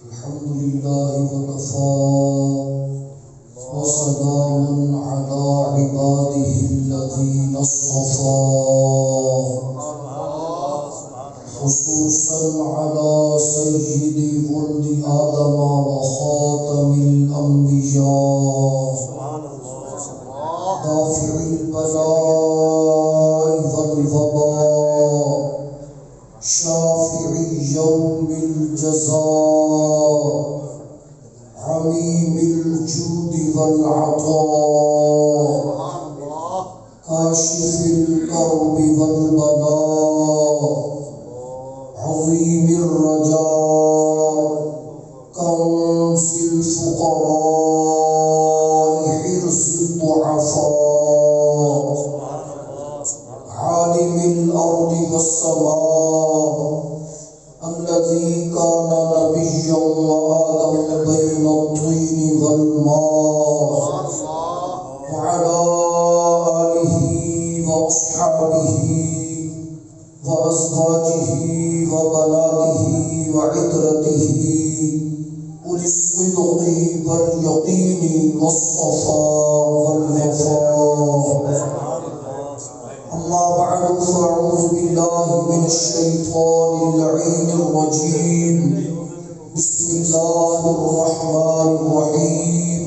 الحمدللہ وکفا وسلام علی عبادہ الذین اصطفى خصوصا علی سید ولد آدم وخاتم الانبیاء دافع البلاء والوباء شافع يوم الجزاء عميم الجود والعطاء كاشف الكرب والبلاء عظيم الرجاء كنز الفقراء حرص الضعفاء عالم الأرض والسماء الذي كان نبيا وآدم بين الطين والماء وعلى آله وأصحابه وأزواجه وبناته وعترته أولي الصدق واليقين والصفاء والوفاء أما بعد فأعوذ بالله من الشيطان اللعين الرجيم بسم الله الرحمن الرحيم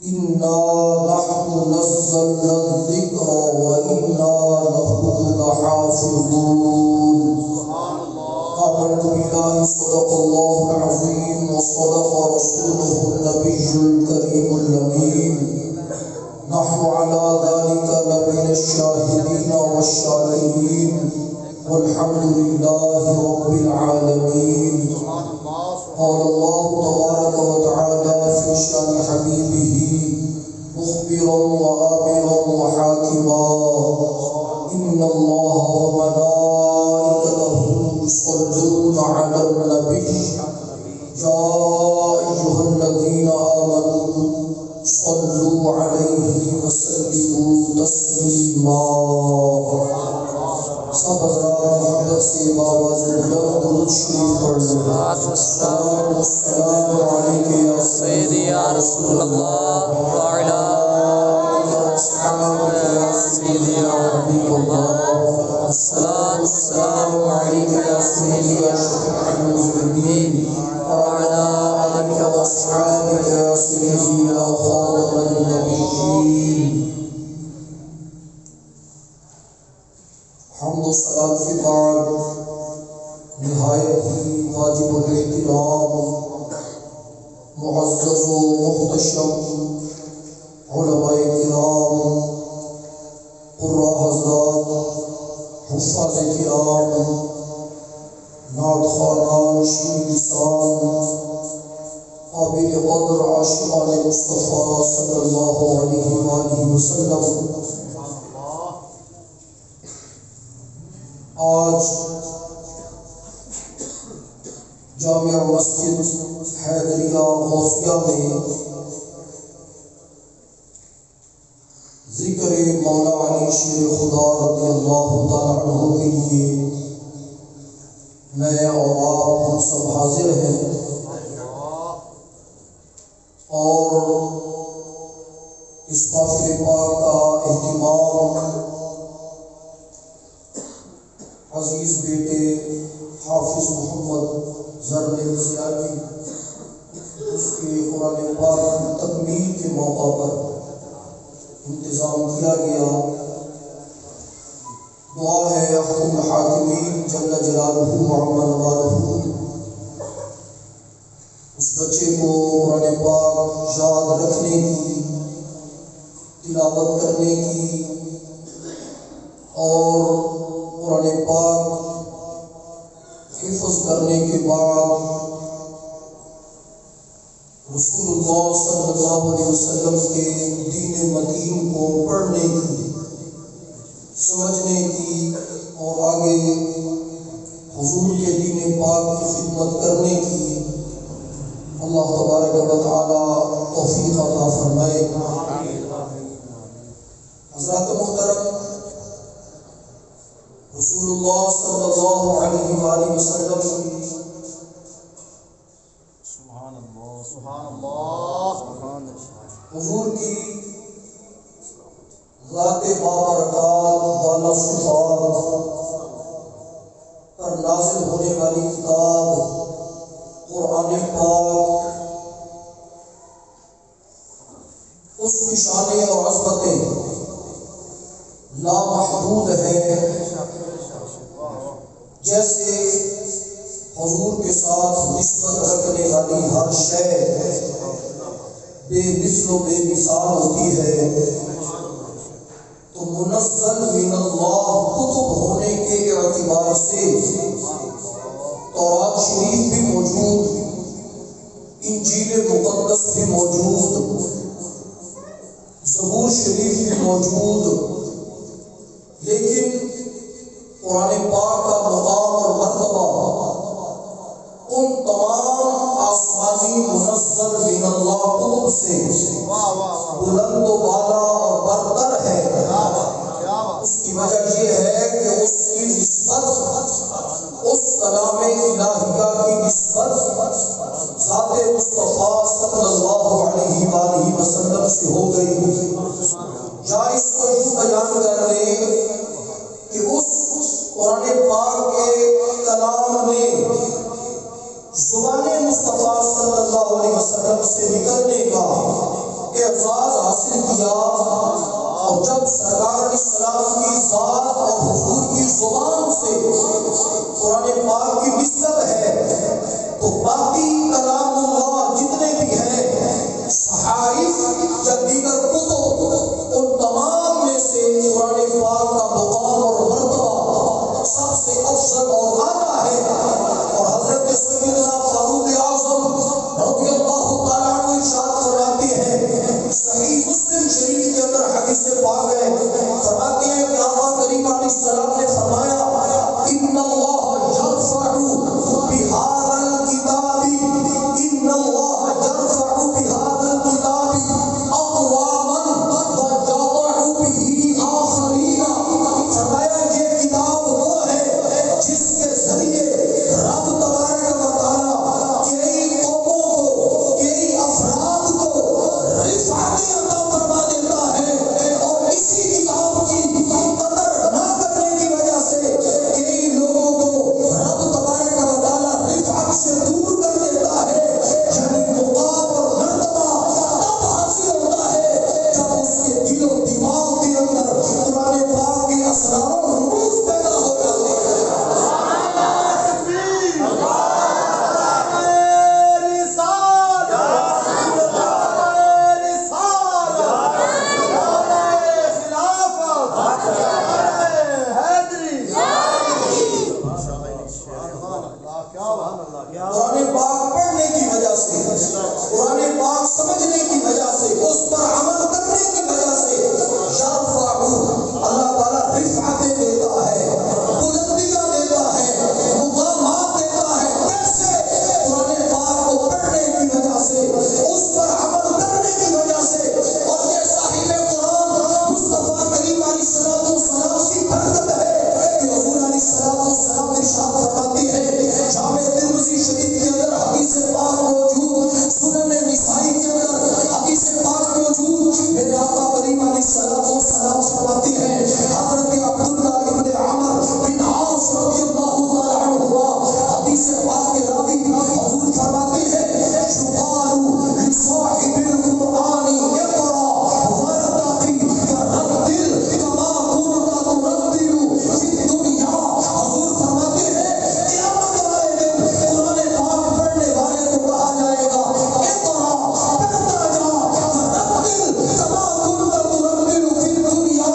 إنا نحن نزلنا الذكر وإنا له لحافظون آمنت بالله صدق الله العظيم وصدق رسوله النبي الكريم الأمين نحن على ذلك لمن الشاهدين والشاكرين والحمد لله رب العالمين قال الله تبارك وتعالى في شان حبيبه مخبرا وآمرا وحاكما إن الله وملائكته يصلون على النبي يا أيها الذين آمنوا صلوا عليه وسلموا تسليما سب حضرات محبت سے باواز بلند درود شریف پڑھ لیں السلام علیکم یا سیدی یا رسول اللہ وعلی آلہ وصحبہ یا سیدی یا حبیب اللہ السلام علیکم یا سیدی یا شفیع المذنبین وعلی آلہ وصحبہ یا سیدی یا خاتم النبیین حمد و صلاة کے بعد نہایت ہی واجب الاحترام معزز و محتشم علماء کرام قراء حضرات حفاظ کرام نعت خوانان شیر لسان قابل قدر عاشقان مصطفیٰ صلی اللہ علیہ وآلہ وسلم آج جامع مسجد حیدریہ غوثیہ میں ذکر مولا علی شیر خدا رضی اللہ تعالیٰ عنہ کے لیے میں اور آپ ہم سب حاضر ہیں اور اس محفل پاک کا اہتمام عزیز بیٹے حافظ محمد زرن زیادی اس کے قرآن پاک کی تکمیل کے موقع پر انتظام کیا گیا دعا ہے احکم الحاکمین جل جلالہ وعمل والہ اس بچے کو قرآن پاک یاد رکھنے کی تلاوت کرنے کی اور قرآن پاک حفظ کرنے کے بعد رسول اللہ صلی اللہ علیہ وسلم کے دین متین کو پڑھنے کی سمجھنے کی اور آگے حضور کے دین پاک کی خدمت کرنے کی اللہ تبارک و تعالی توفیق عطا فرمائے. رسول اللہ صلی اللہ علیہ وآلہ وسلم حضور کی ذات بابرکات والا صفات پر نازل ہونے والی کتاب قرآن پاک اس کی شانیں اور عظمتیں لامحدود ہے، جیسے حضور کے ساتھ نسبت رکھنے والی ہر شے بے مثل و بے مثال ہوتی ہے، تو منزل من اللہ کتب ہونے کے اعتبار سے تورات شریف بھی موجود، انجیل مقدس بھی موجود، زبور شریف بھی موجود، لیکن قرآن پاک کا مقام اور مرتبہ ان تمام آسمانی منزل من اللہ کتب سے بلند و بالا اور برتر ہے۔ اس کی وجہ یہ ہے کہ اس کی نسبت، اس کلام الہیہ کی نسبت ذات مصطفیٰ صلی اللہ علیہ وآلہ وسلم سے ہو گئی، یا اس کو یوں بیان کر لیں کہ اس قرآن پاک کے کلام نے زبان مصطفیٰ صلی اللہ علیہ وسلم سے نکلنے کا اعزاز حاصل کیا، اور جب سرکار علیہ السلام کی ذات اور حضور کی زبان سے قرآن پاک کی نسبت ہے، تو باقی کلام اللہ جتنے بھی ہیں، صحائف یا دیگر کتب، ان تمام میں سے قرآن پاک کا مقام اور مرتبہ سب سے افضل اور اعلیٰ ہے۔ اور حضرت سیدنا فاروق اعظم رضی اللہ تعالیٰ عنہ ارشاد فرماتے ہیں، صحیح مسلم شریف کے اندر حدیث پاک ہے، فرماتے ہیں کہ آقا کریم علیہ السلام نے فرمایا، ان اللہ یرفع بہذا الکتاب، ان اللہ یرفع بہذا الکتاب اقواما ویضع بہ آخرین۔ فرمایا یہ کتاب وہ ہے جس کے ذریعے رب تبارک و تعالیٰ کئی قوموں کو، کئی افراد کو رفعت عطا فرما دیتا ہے، اور اسی کتاب کی قدر نہ کرنے کی وجہ سے کئی لوگوں کو رب تبارک و تعالیٰ رفعت سے دور کر دیتا ہے۔ یعنی مقام اور مرتبہ تب حاصل ہوتا ہے جب اس کے دل و دماغ کے اندر قرآن پاک کے اسرار و رموز پیدا ہو جاتے ہیں۔ قرآن پاک پڑھنے کی وجہ سے، قرآن پاک سمجھنے کی وجہ سے، اس پر عمل کرنے کی وجہ سے یرفع اللہ تعالیٰ رفعتیں دیتا ہے، بلندیاں دیتا ہے، مقامات دیتا ہے۔ کیسے؟ قرآن پاک کو پڑھنے کی وجہ سے، اس پر عمل کرنے کی وجہ سے۔ اور یہ صاحب قرآن مصطفیٰ کریم علیہ السلام کی برکت ہے کہ حضور علیہ السلام ارشاد فرماتے ہیں، جامع ترمذی شریف کے اندر حدیث پاک موجود، سنن نسائی کے اندر حدیث پاک موجود، میرے آقا کریم علیہ السلام فرماتے ہیں، حضرت عبداللہ ابن عمر بن عاص رضی اللہ تعالیٰ عنہما حدیث پاک کے راوی، حضور فرماتے ہیں، یقال لصاحب القرآن اقرأ وارتقی ورتل کما کنت ترتل فی الدنیا۔ حضور فرماتے ہیں قیامت والے دن قرآن پاک پڑھنے والے کو کہا جائے گا، اقرأ، پڑھتا جا، ورتل کما کنت ترتل فی الدنیا،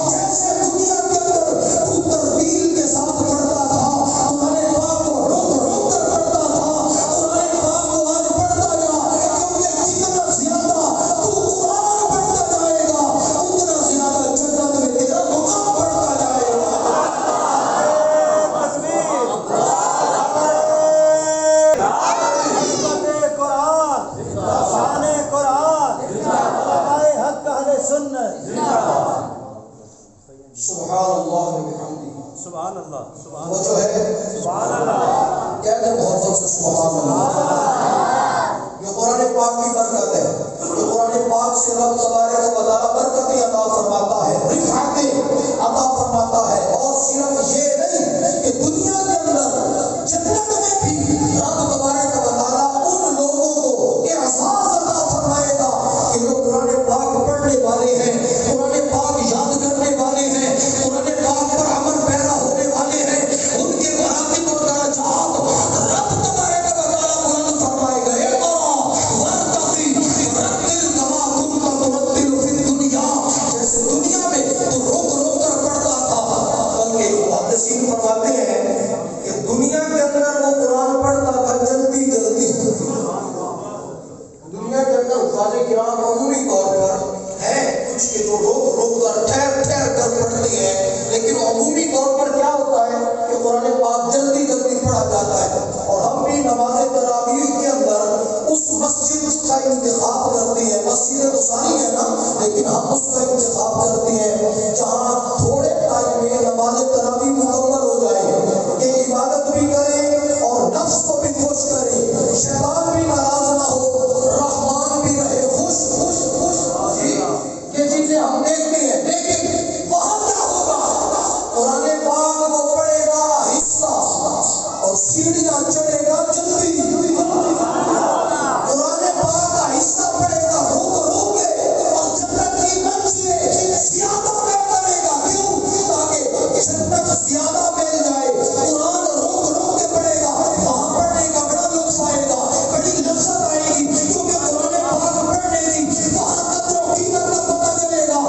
جیسے دنیا کے اندر تو ترتیل کے ساتھ پڑھتا تھا، قرآن پاک کو رک رک کر پڑھتا تھا، قرآن پاک کو آج پڑھتا جا، کیونکہ جتنا زیادہ تو قرآن پڑھتا جائے گا اتنا زیادہ جنت میں تیرا مقام بڑھتا جائے گا۔ سبحان اللہ وبحمدہ، وہ جو ہے کہتے ہیں محبت سے سبحان اللہ. یہ قرآن پاک کی برکت ہے. یہ قرآن پاک سے رب تبارک و تعالیٰ برکتیں عطا فرماتا ہے، رفعتیں عطا فرماتا ہے. اور صرف یہ نہیں کہ دنیا کے اندر جنت میں بھی رب تبارک و تعالیٰ ان لوگوں کو اعزاز عطا فرمائے گا کہ جو قرآن پاک پڑھنے والے ہیں، قرآن پاک یاد کرنے والے ہیں، قرآن پاک پر عمل پیرا ہونے والے ہیں. ان کے مراتب اور درجات رب تبارک و تعالیٰ بلند فرمائے گا. جیسے دنیا میں تو روک روک کر پڑھتا تھا، بلکہ محدثین فرماتے ہیں کہ دنیا کے اندر وہ قرآن پڑھتا تھا جلدی جلدی. دنیا کے اندر حفاظ کرام عمومی طور پر ہے کچھ کہ جو روک روک کر ٹھہر ٹھہر کر پڑھتے ہیں، لیکن عمومی طور پر کیا ہوتا ہے کہ قرآن پاک جلدی جلدی پڑھا جاتا ہے. اور ہم بھی نماز تراویح کے اندر اس مسجد کا انتخاب کرتے ہیں. مسجد تو ساری ہے نا، لیکن ہم اس کا انتخاب کرتے ہیں جہاں تھوڑے ٹائم میں نماز تراویح مکمل ہو جائے کہ عبادت بھی کریں اور نفس کو بھی خوش کریں، شیطان بھی ناراض نہ ہو، رحمان بھی رہے خوش خوش خوش. یہ چیزیں ہم دیکھتے ہیں. لیکن وہاں کیا ہوگا؟ قرآن پاک وہ پڑھے گا آہستہ اور سیڑھیاں چڑھے گا جلدی. قرآن پاک آہستہ پڑھے گا روک روک کے اور جنت کی منزلیں زیادہ طے کرے گا. کیوں؟ تاکہ جنت زیادہ مل جائے. قرآن روک روک کے پڑھے گا، وہاں پڑھنے کا بڑا لطف آئے گا، بڑی لذت آئے گی، کیونکہ قرآن پاک پڑھنے کی وہاں قدر و قیمت کا پتہ چلے گا.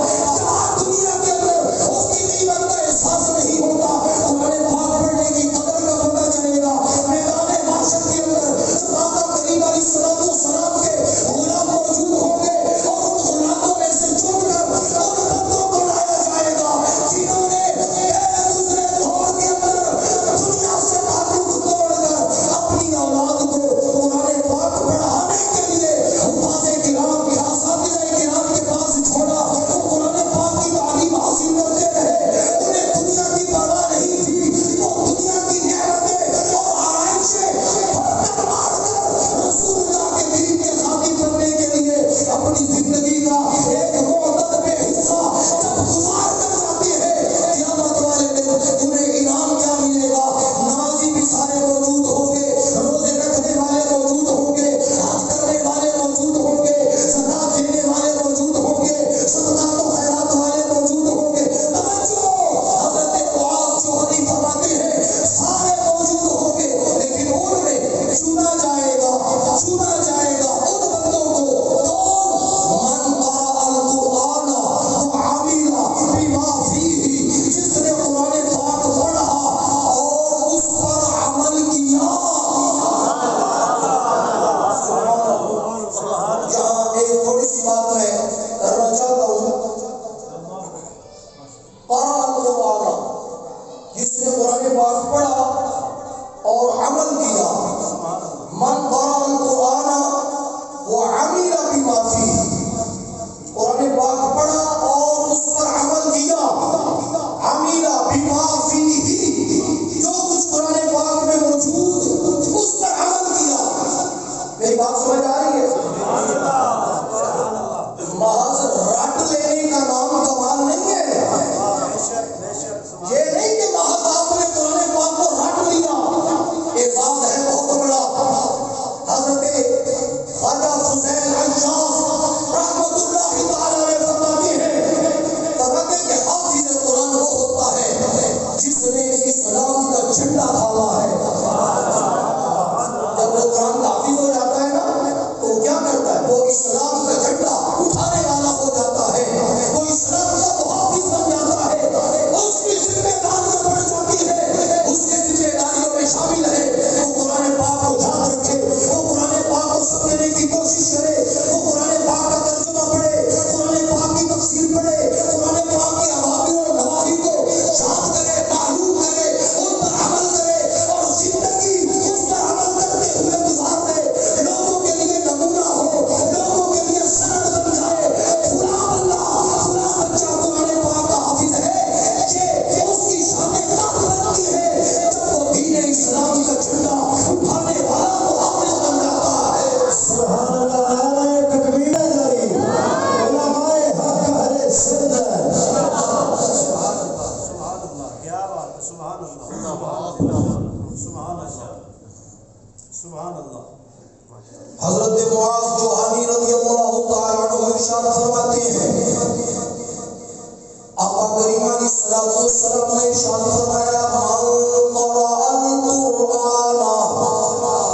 والسلام نے ارشاد فرمایا من قرأ القرآن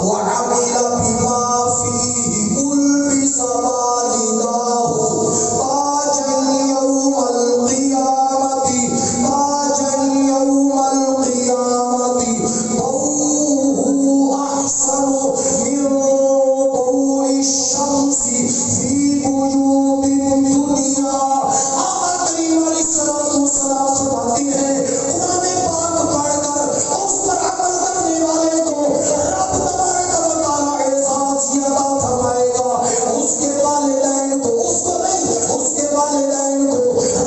وعمل بما فيه ألبس والداه تاجا يوم القيامة تاجا يوم القيامة ضوءه أحسن من ضوء الشمس في بيوت الدنيا. آقا کریم علیہ الصلوۃ والسلام فرماتے ہیں قرآن پاک پڑھ کر اس پر عمل کرنے والے کو رب تبارک و تعالی اعزاز عطا فرمائے گا. اس کے والدین کو اس کو نہیں اس کے والدین کو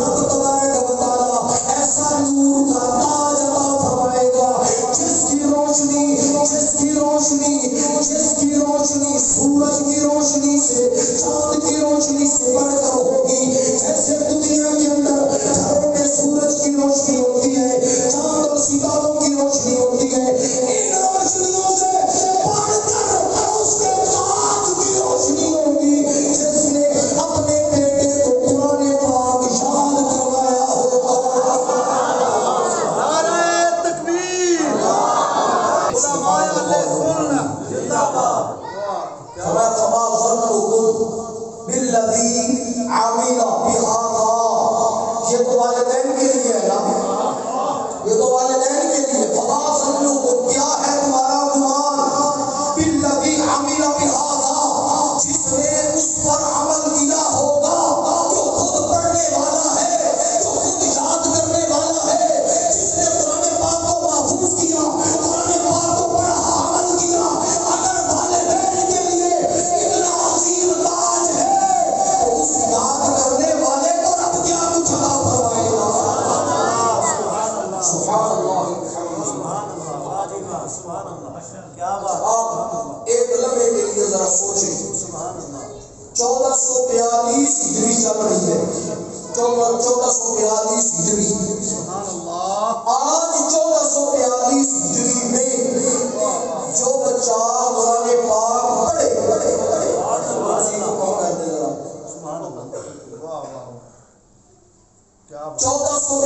رب تبارک و تعالی ایسا نور کا تاج عطا فرمائے گا جس کی روشنی سورج کی روشنی سے چاند کی روشنی سے بڑھ کر ہوگی. جیسے دنیا کے اندر گھروں میں سورج کی روشنی ہوتی ہے, چاند اور ستاروں کی روشنی ہوتی ہے, ان روشنیوں سے بڑھ کر اس کے تاج کی روشنی ہوگی جس نے اپنے بیٹے کو قرآن پاک یاد کروایا ہوگا. نعرہ تکبیر علماء اہل سنت زندہ باد. فما ظنكم بالذي عمل بهذا. یہ تو والدین کے لیے ہے نا, یہ تو والدین کے لیے. فما ظنكم کیا ہے تمہارا گمان بالذي عمل بهذا, جس نے اس پر عمل کیا ہوگا, جو خود پڑھنے والا ہے, جو خود یاد کرنے والا ہے, جس نے قرآن پاک کو محفوظ کیا, قرآن پاک کو پڑھا, عمل کیا. اگر والدین کے لیے اتنا عظیم تاج ہے تو اس یاد کرنے والے کو رب کیا کچھ عطا فرمائے گا. سبحان اللہ سبحان اللہ کیا بات. آپ ایک لمحے کے لیے ذرا سوچیں, 1442 ہجری چل رہی ہے, 1442 ہجری. سبحان اللہ. آج 1442 ہجری میں جو بچہ قرآن پاک پڑھے, بازی کو کہوں کہتے ذرا, سبحان اللہ. واہ واہ کیا بات. 1442